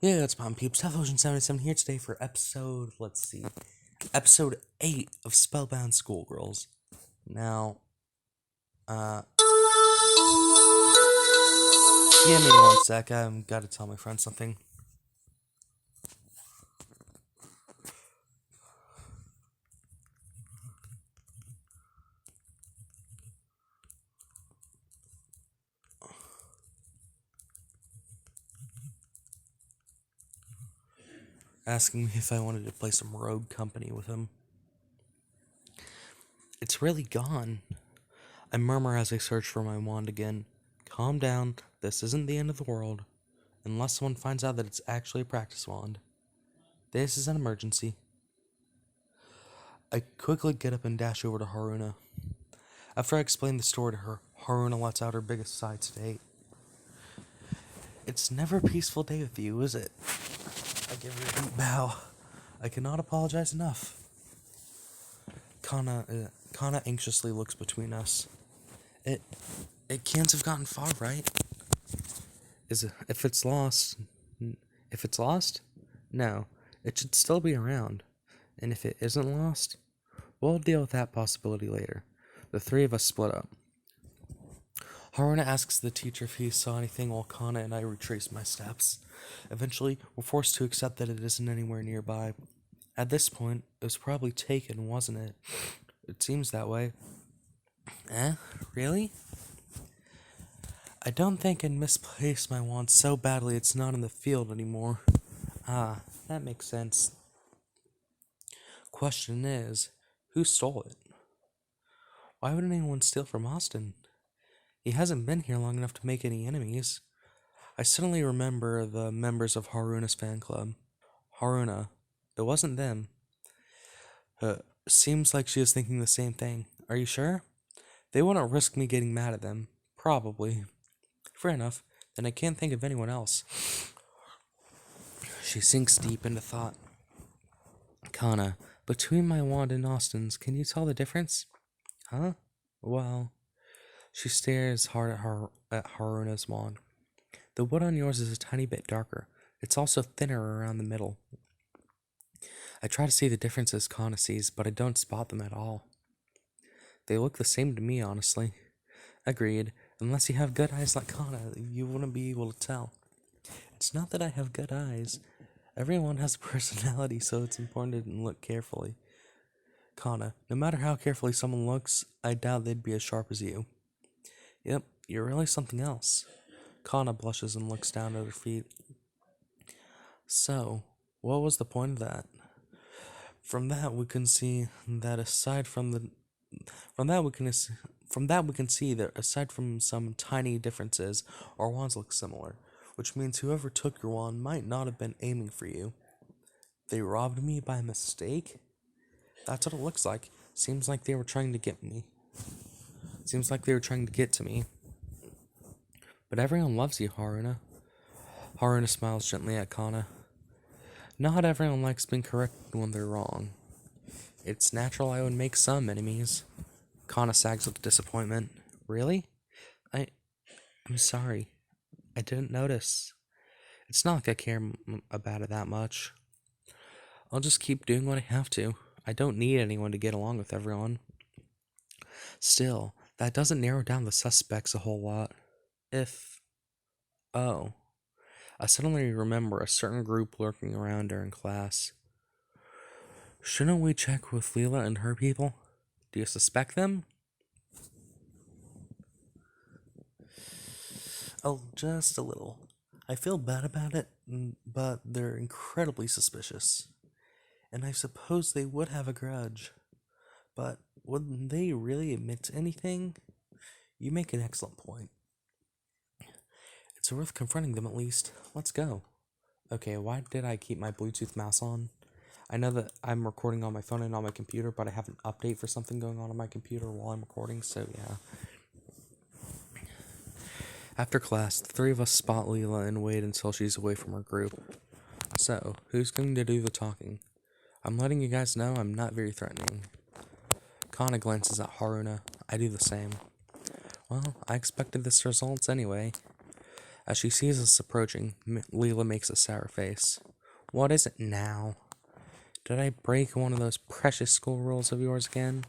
Yeah, it's Mom Peeps. Television77 here today for episode 8 of Spellbound Schoolgirls. Now, give me one sec. I've got to tell my friend something. Asking me if I wanted to play some Rogue Company with him. It's really gone. I murmur as I search for my wand again. Calm down. This isn't the end of the world. Unless someone finds out that it's actually a practice wand. This is an emergency. I quickly get up and dash over to Haruna. After I explain the story to her, Haruna lets out her biggest sigh to date. It's never a peaceful day with you, is it? I give her a deep bow. I cannot apologize enough. Kana anxiously looks between us. It can't have gotten far, right? If it's lost, no, it should still be around. And if it isn't lost, we'll deal with that possibility later. The three of us split up. Haruna asks the teacher if he saw anything while Kana and I retrace my steps. Eventually, we're forced to accept that it isn't anywhere nearby. At this point, it was probably taken, wasn't it? It seems that way. Really? I don't think I'd misplaced my wand so badly it's not in the field anymore. Ah, that makes sense. Question is, who stole it? Why would anyone steal from Austin? He hasn't been here long enough to make any enemies. I suddenly remember the members of Haruna's fan club. Haruna. It wasn't them. Seems like she is thinking the same thing. Are you sure? They wouldn't risk me getting mad at them. Probably. Fair enough. Then I can't think of anyone else. She sinks deep into thought. Kana, between my wand and Austin's, can you tell the difference? Huh? Well... She stares hard at Haruna's wand. The wood on yours is a tiny bit darker. It's also thinner around the middle. I try to see the differences Kana sees, but I don't spot them at all. They look the same to me, honestly. Agreed. Unless you have good eyes like Kana, you wouldn't be able to tell. It's not that I have good eyes. Everyone has a personality, so it's important to look carefully. Kana, no matter how carefully someone looks, I doubt they'd be as sharp as you. Yep, you're really something else. Kana blushes and looks down at her feet. So, what was the point of that? From that we can see that aside from some tiny differences, our wands look similar, which means whoever took your wand might not have been aiming for you. They robbed me by mistake? That's what it looks like. Seems like they were trying to get to me. But everyone loves you, Haruna. Haruna smiles gently at Kana. Not everyone likes being corrected when they're wrong. It's natural I would make some enemies. Kana sags with disappointment. Really? I'm sorry. I didn't notice. It's not like I care about it that much. I'll just keep doing what I have to. I don't need anyone to get along with everyone. Still, that doesn't narrow down the suspects a whole lot. I suddenly remember a certain group lurking around during class. Shouldn't we check with Leela and her people? Do you suspect them? Oh, just a little. I feel bad about it, but they're incredibly suspicious. And I suppose they would have a grudge. But would they really admit to anything? You make an excellent point. It's worth confronting them at least. Let's go. Okay, why did I keep my Bluetooth mouse on? I know that I'm recording on my phone and on my computer, but I have an update for something going on my computer while I'm recording, so yeah. After class, the three of us spot Leela and wait until she's away from her group. So, who's going to do the talking? I'm letting you guys know I'm not very threatening. Kana glances at Haruna. I do the same. Well, I expected this results anyway. As she sees us approaching, Leela makes a sour face. What is it now? Did I break one of those precious school rules of yours again?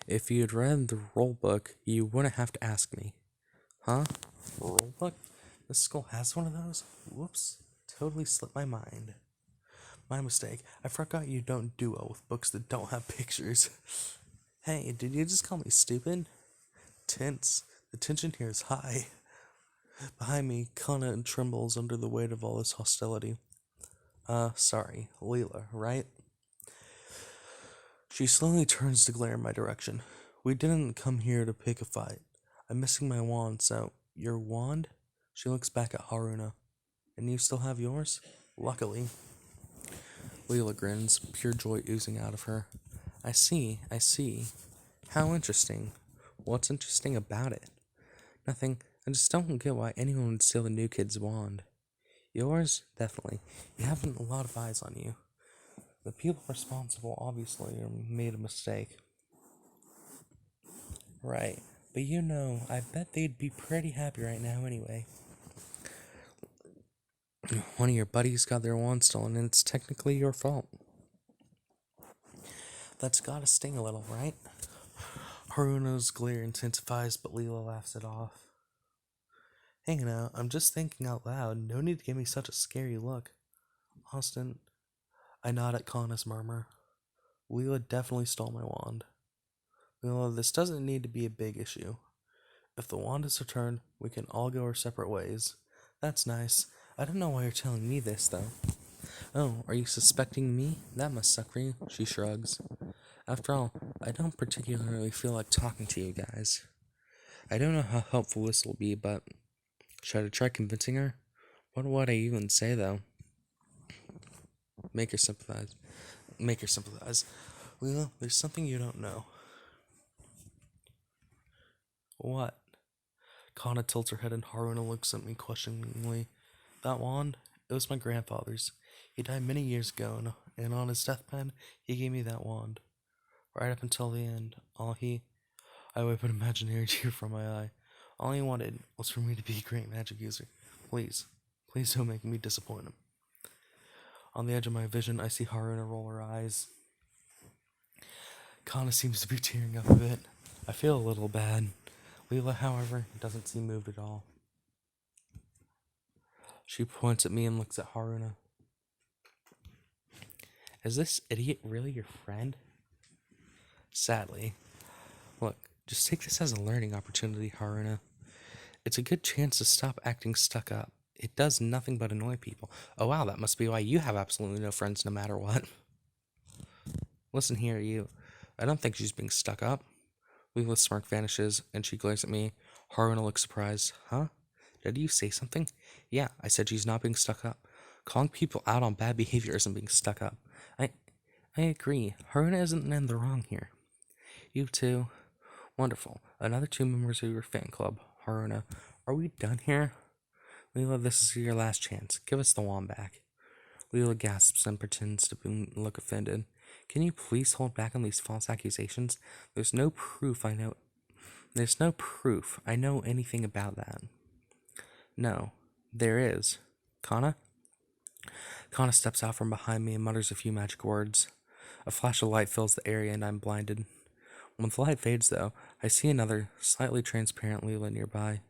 If you'd read the rule book, you wouldn't have to ask me. Huh? Rule book? This school has one of those? Whoops. Totally slipped my mind. My mistake. I forgot you don't do well with books that don't have pictures. Hey, did you just call me stupid? Tense. The tension here is high. Behind me, Kana trembles under the weight of all this hostility. Sorry. Leela, right? She slowly turns to glare in my direction. We didn't come here to pick a fight. I'm missing my wand, so... Your wand? She looks back at Haruna. And you still have yours? Luckily. Leela grins, pure joy oozing out of her. I see. How interesting. What's interesting about it? Nothing. I just don't get why anyone would steal the new kid's wand. Yours? Definitely. You have a lot of eyes on you. The people responsible obviously made a mistake. Right. But I bet they'd be pretty happy right now anyway. One of your buddies got their wand stolen and it's technically your fault. That's gotta sting a little, right? Haruno's glare intensifies, but Leela laughs it off. Hey now, I'm just thinking out loud. No need to give me such a scary look. Austin, I nod at Kana's murmur. Leela definitely stole my wand. Leela, this doesn't need to be a big issue. If the wand is returned, we can all go our separate ways. That's nice. I don't know why you're telling me this, though. Oh, are you suspecting me? That must suck for you, she shrugs. After all, I don't particularly feel like talking to you guys. I don't know how helpful this will be, but... Should I try convincing her? What would I even say, though? Make her sympathize. Leela, there's something you don't know. What? Kana tilts her head and Haruna looks at me questioningly. That wand? It was my grandfather's. He died many years ago, and on his deathbed, he gave me that wand. Right up until the end, I wipe an imaginary tear from my eye. All he wanted was for me to be a great magic user. Please don't make me disappoint him. On the edge of my vision, I see Haruna roll her eyes. Kana seems to be tearing up a bit. I feel a little bad. Leela, however, doesn't seem moved at all. She points at me and looks at Haruna. Is this idiot really your friend? Sadly. Look, just take this as a learning opportunity, Haruna. It's a good chance to stop acting stuck up. It does nothing but annoy people. Oh wow, that must be why you have absolutely no friends no matter what. Listen here, you. I don't think she's being stuck up. Leela's smirk vanishes, and she glares at me. Haruna looks surprised. Huh? Did you say something? Yeah, I said she's not being stuck up. Calling people out on bad behavior isn't being stuck up. I agree. Haruna isn't in the wrong here. You too. Wonderful. Another 2 members of your fan club. Haruna, are we done here? Leela, this is your last chance. Give us the wand back. Leela gasps and pretends to look offended. Can you please hold back on these false accusations? There's no proof I know anything about that. No, there is. Kana? Kana steps out from behind me and mutters a few magic words. A flash of light fills the area and I'm blinded. When the light fades, though, I see another, slightly transparent Leela nearby.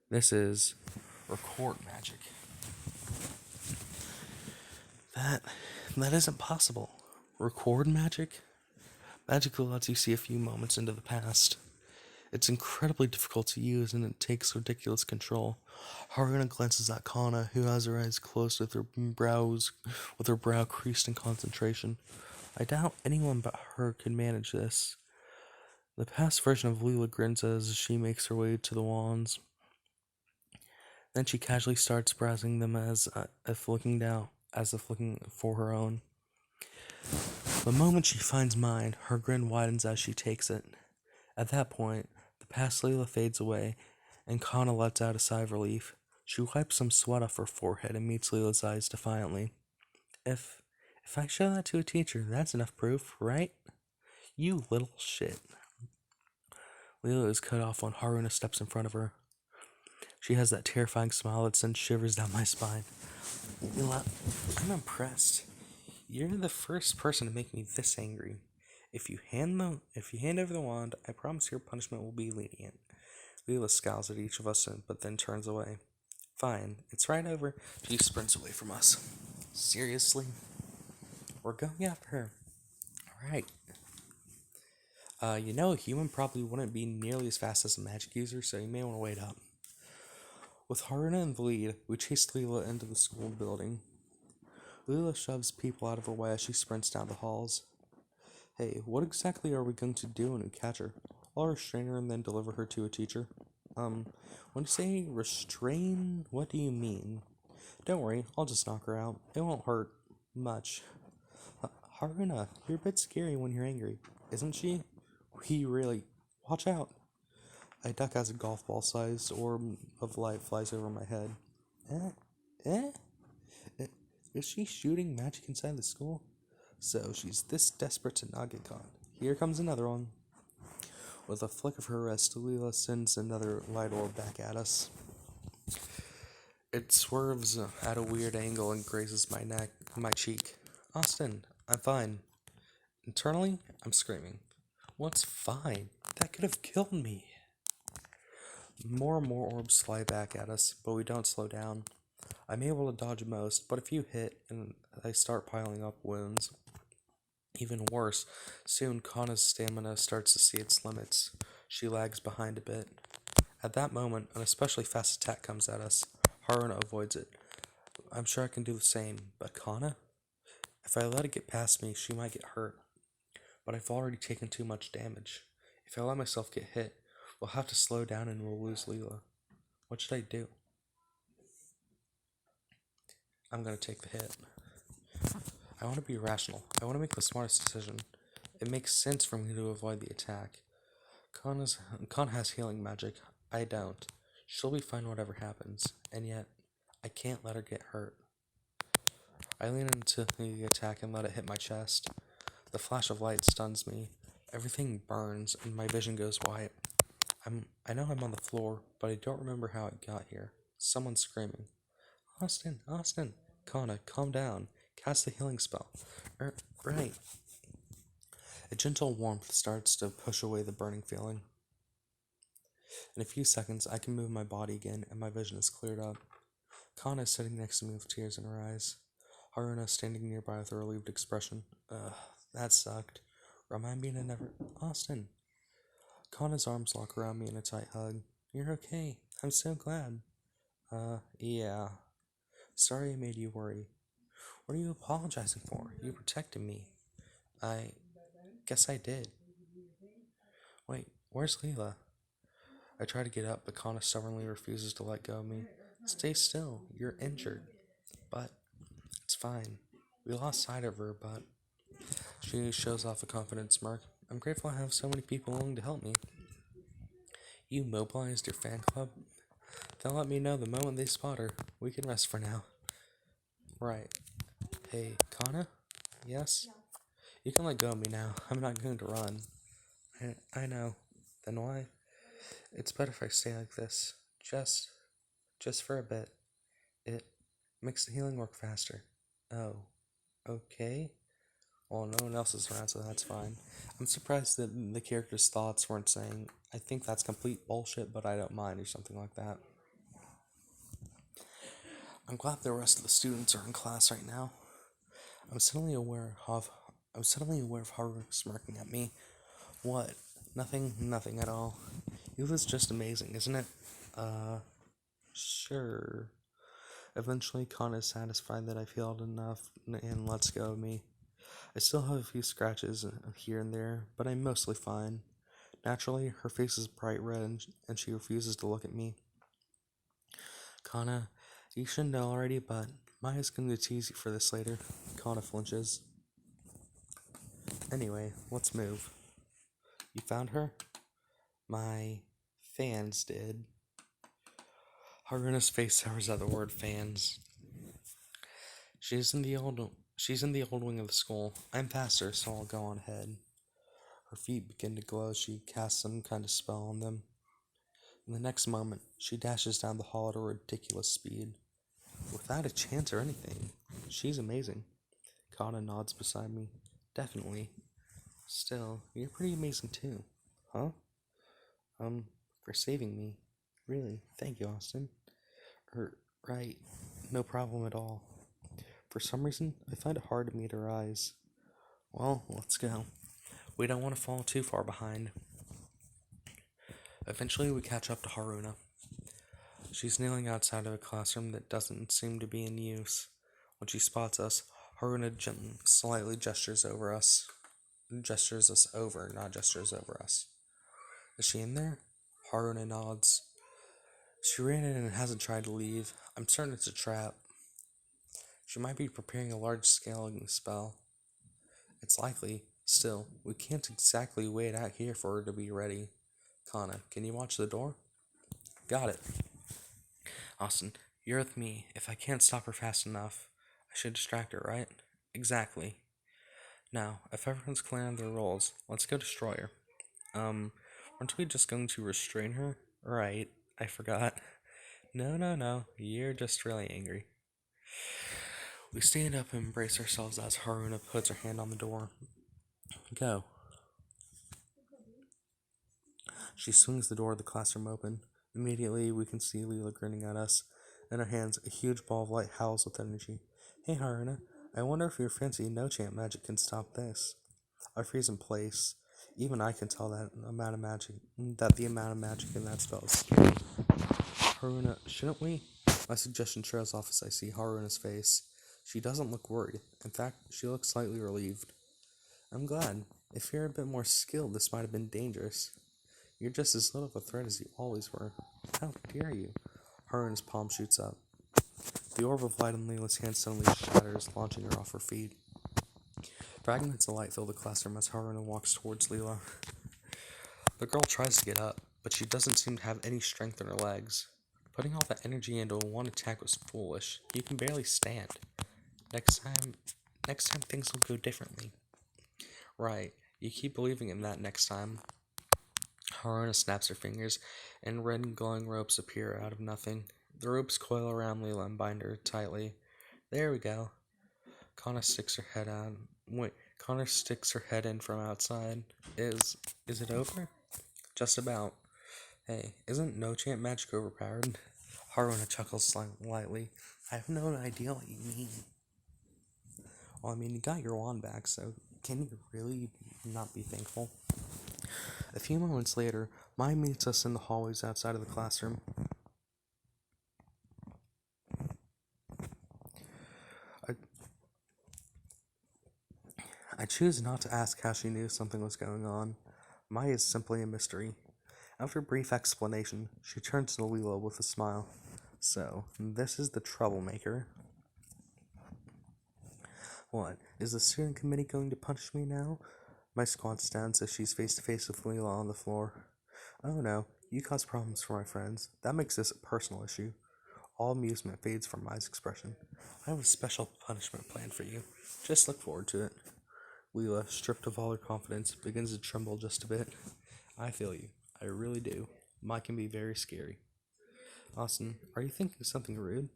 This is record magic. That isn't possible. Record magic? Magic that lets you see a few moments into the past. It's incredibly difficult to use and it takes ridiculous control. Haruna glances at Kana, who has her eyes closed with her brow creased in concentration. I doubt anyone but her could manage this. The past version of Leela grins as she makes her way to the wands. Then she casually starts browsing them as if looking for her own. The moment she finds mine, her grin widens as she takes it. At that point, the past Leela fades away, and Kana lets out a sigh of relief. She wipes some sweat off her forehead and meets Leela's eyes defiantly. If I show that to a teacher, that's enough proof, right? You little shit. Leela is cut off when Haruna steps in front of her. She has that terrifying smile that sends shivers down my spine. Leela, I'm impressed. You're the first person to make me this angry. If you hand over the wand, I promise your punishment will be lenient. Leela scowls at each of us, but then turns away. Fine, it's right over. She sprints away from us. Seriously? We're going after her. Alright. A human probably wouldn't be nearly as fast as a magic user, so you may want to wait up. With Haruna in the lead, we chase Leela into the school building. Leela shoves people out of her way as she sprints down the halls. Hey, what exactly are we going to do when we catch her? I'll restrain her and then deliver her to a teacher. When you say restrain, what do you mean? Don't worry, I'll just knock her out. It won't hurt much. Haruna, you're a bit scary when you're angry, isn't she? We really. Watch out. I duck as a golf ball sized orb of light flies over my head. Eh? Eh? Is she shooting magic inside the school? So she's this desperate to not get caught. Here comes another one. With a flick of her wrist, Leela sends another light orb back at us. It swerves at a weird angle and grazes my cheek. Austin, I'm fine. Internally, I'm screaming. What's fine? That could have killed me. More and more orbs fly back at us, but we don't slow down. I'm able to dodge most, but a few hit and I start piling up wounds. Even worse, soon Kana's stamina starts to see its limits. She lags behind a bit. At that moment, an especially fast attack comes at us. Haruna avoids it. I'm sure I can do the same, but Kana? If I let it get past me, she might get hurt. But I've already taken too much damage. If I let myself get hit, we'll have to slow down and we'll lose Leela. What should I do? I'm gonna take the hit. I want to be rational. I want to make the smartest decision. It makes sense for me to avoid the attack. Kana has healing magic. I don't. She'll be fine whatever happens. And yet, I can't let her get hurt. I lean into the attack and let it hit my chest. The flash of light stuns me. Everything burns and my vision goes white. I know I'm on the floor, but I don't remember how it got here. Someone's screaming. Austin, Austin. Kana, calm down. Cast the healing spell. Right. A gentle warmth starts to push away the burning feeling. In a few seconds, I can move my body again, and my vision is cleared up. Kana is sitting next to me with tears in her eyes. Haruna standing nearby with a relieved expression. That sucked. Remind me to never... Austin. Kana's arms lock around me in a tight hug. You're okay. I'm so glad. Yeah. Sorry I made you worry. What are you apologizing for? You protected me. I guess I did. Wait, where's Leela? I try to get up, but Kana stubbornly refuses to let go of me. Stay still. You're injured. But it's fine. We lost sight of her, but she shows off a confident smirk. I'm grateful I have so many people willing to help me. You mobilized your fan club? They'll let me know the moment they spot her. We can rest for now. Right. Hey, Kana? Yes? You can let go of me now. I'm not going to run. I know. Then why? It's better if I stay like this. Just for a bit. It makes the healing work faster. Oh. Okay? Well, no one else is around, so that's fine. I'm surprised that the character's thoughts weren't saying, I think that's complete bullshit, but I don't mind, or something like that. I'm glad the rest of the students are in class right now. I'm suddenly aware of Haru smirking at me. What? Nothing at all. It was just amazing, isn't it? Sure. Eventually, Kana is satisfied that I've healed enough and lets go of me. I still have a few scratches here and there, but I'm mostly fine. Naturally, her face is bright red and she refuses to look at me. Kana, you should know already, but Maya's going to tease you for this later. Kana flinches. Anyway, let's move. You found her? My fans did. Haruna's face sours at the word fans. She's in the old wing of the school. I'm faster, so I'll go on ahead. Her feet begin to glow as she casts some kind of spell on them. In the next moment, she dashes down the hall at a ridiculous speed, without a chance or anything. She's amazing. Kana nods beside me. Definitely. Still, you're pretty amazing too. Huh? Um, for saving me. Really, thank you, Austin. Right, no problem at all. For some reason, I find it hard to meet her eyes. Well, let's go. We don't want to fall too far behind. Eventually, we catch up to Haruna. She's kneeling outside of a classroom that doesn't seem to be in use. When she spots us, Haruna slightly gestures over us. Gestures us over, not gestures over us. Is she in there? Haruna nods. She ran in and hasn't tried to leave. I'm certain it's a trap. She might be preparing a large scaling spell. It's likely. Still, we can't exactly wait out here for her to be ready. Kana, can you watch the door? Got it. Austin, you're with me. If I can't stop her fast enough, I should distract her, right? Exactly. Now, if everyone's clear on their roles, let's go destroy her. Aren't we just going to restrain her? Right, I forgot. No, you're just really angry. We stand up and brace ourselves as Haruna puts her hand on the door. Go. She swings the door of the classroom open. Immediately, we can see Leela grinning at us. In her hands, a huge ball of light howls with energy. Hey, Haruna, I wonder if your fancy no-chant magic can stop this. I freeze in place. Even I can tell that the amount of magic in that spell is scary. Haruna, shouldn't we? My suggestion trails off as I see Haruna's face. She doesn't look worried. In fact, she looks slightly relieved. I'm glad. If you're a bit more skilled, this might have been dangerous. You're just as little of a threat as you always were. How dare you? Haruna's palm shoots up. The orb of light in Leela's hand suddenly shatters, launching her off her feet. Fragments of light fill the classroom as Haruna walks towards Leela. The girl tries to get up, but she doesn't seem to have any strength in her legs. Putting all that energy into one attack was foolish. You can barely stand. Next time things will go differently. Right, you keep believing in that next time. Haruna snaps her fingers, and red glowing ropes appear out of nothing. The ropes coil around Leela and bind her tightly. There we go. Connor sticks her head out. Connor sticks her head in from outside. Is it over? Just about. Hey, isn't no-chant magic overpowered? Haruna chuckles slightly. I have no idea what you mean. Well, I mean, you got your wand back, so can you really not be thankful? A few moments later, Mai meets us in the hallways outside of the classroom. I choose not to ask how she knew something was going on. Mai is simply a mystery. After a brief explanation, she turns to Leela with a smile. So, this is the troublemaker. What, is the student committee going to punish me now? Mai squats down so she's face to face with Leela on the floor. Oh no, you cause problems for my friends. That makes this a personal issue. All amusement fades from Mai's expression. I have a special punishment planned for you. Just look forward to it. Leela, stripped of all her confidence, begins to tremble just a bit. I feel you. I really do. Mai can be very scary. Austin, are you thinking something rude?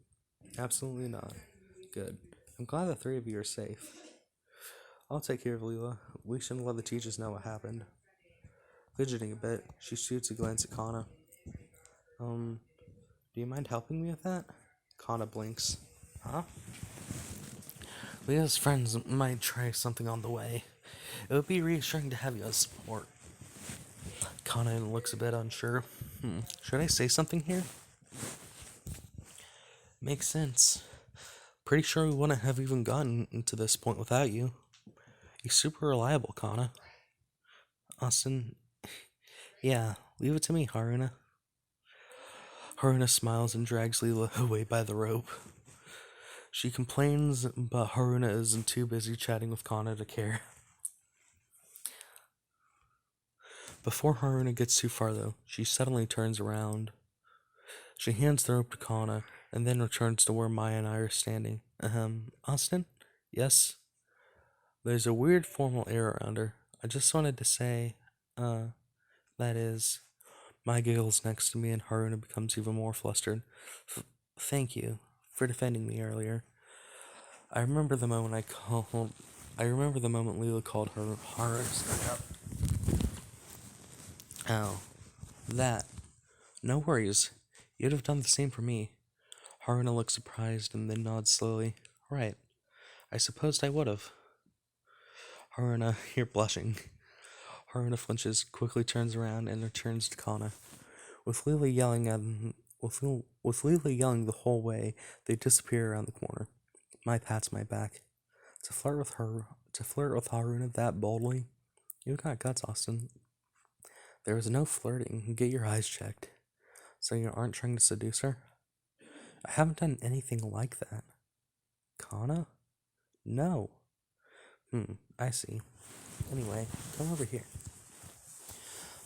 Absolutely not. Good. I'm glad the three of you are safe. I'll take care of Leela. We shouldn't let the teachers know what happened. Fidgeting a bit, she shoots a glance at Kana. Do you mind helping me with that? Kana blinks. Huh? Leah's friends might try something on the way. It would be reassuring to have you as support. Kana looks a bit unsure. Should I say something here? Makes sense. Pretty sure we wouldn't have even gotten to this point without you. You're super reliable, Kana. Austin, yeah, leave it to me, Haruna. Haruna smiles and drags Leela away by the rope. She complains, but Haruna isn't too busy chatting with Kana to care. Before Haruna gets too far, though, she suddenly turns around. She hands the rope to Kana, and then returns to where Maya and I are standing. Austin? Yes? There's a weird formal air around her. I just wanted to say, that is... My giggles next to me, and Haruna becomes even more flustered. Thank you for defending me earlier. I remember the moment Leela called her Haruna. Oh, that. No worries. You'd have done the same for me. Haruna looks surprised and then nods slowly. Right. I supposed I would have. Haruna, you're blushing. Haruna flinches, quickly turns around, and returns to Kana. With Leela yelling with Leela yelling the whole way, they disappear around the corner. My pats my back. To flirt with Haruna that boldly? You got guts, Austin. There was no flirting. Get your eyes checked. So you aren't trying to seduce her? I haven't done anything like that. Kana? No. I see. Anyway, come over here.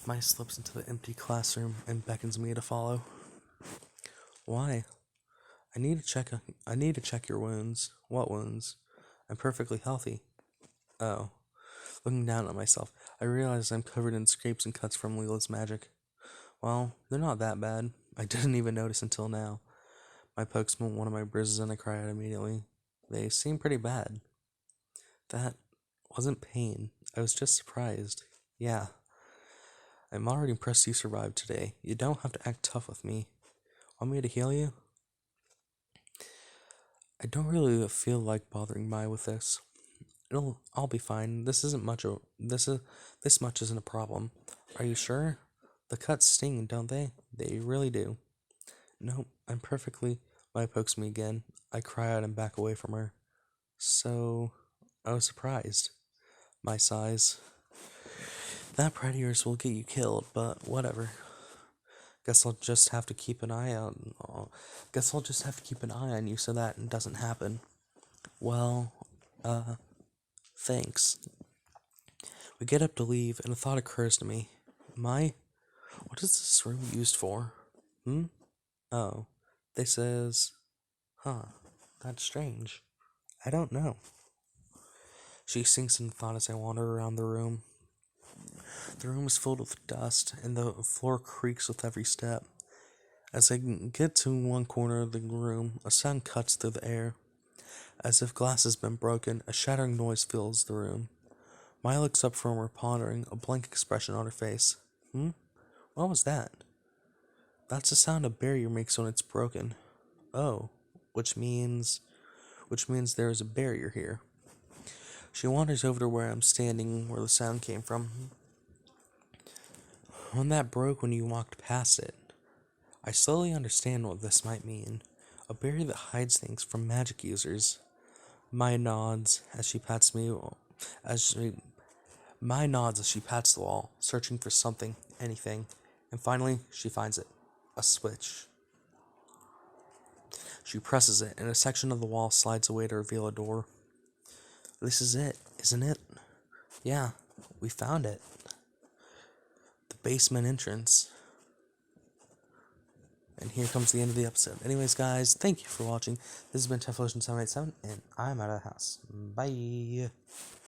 Mai slips into the empty classroom and beckons me to follow. Why? I need to check your wounds. What wounds? I'm perfectly healthy. Oh. Looking down at myself, I realize I'm covered in scrapes and cuts from Leela's magic. Well, they're not that bad. I didn't even notice until now. My pokes one of my bruises and I cry out immediately. They seem pretty bad. That wasn't pain. I was just surprised. Yeah. I'm already impressed you survived today. You don't have to act tough with me. Want me to heal you? I don't really feel like bothering Mai with this. I'll be fine. This much isn't a problem. Are you sure? The cuts sting, don't they? They really do. No, I'm perfectly. Mai pokes me again. I cry out and back away from her. So, I was surprised. Mai sighs. That pride of yours will get you killed, but whatever. Guess I'll just have to keep an eye out. Guess I'll just have to keep an eye on you so that doesn't happen. Well, thanks. We get up to leave, and a thought occurs to me. What is this room used for? Oh, they says, huh, that's strange. I don't know. She sinks into thought as I wander around the room. The room is filled with dust, and the floor creaks with every step. As I get to one corner of the room, a sound cuts through the air. As if glass has been broken, a shattering noise fills the room. Maya looks up from her pondering, a blank expression on her face. What was that? That's the sound a barrier makes when it's broken. Oh, which means there is a barrier here. She wanders over to where I'm standing, where the sound came from. When that broke when you walked past it. I slowly understand what this might mean. A barrier that hides things from magic users. Maya nods as she pats the wall, searching for something, anything, and finally she finds it. A switch. She presses it, and a section of the wall slides away to reveal a door. This is it, isn't it? Yeah, we found it. The basement entrance. And here comes the end of the episode. Anyways, guys, thank you for watching. This has been Teflotion787, and I'm out of the house. Bye.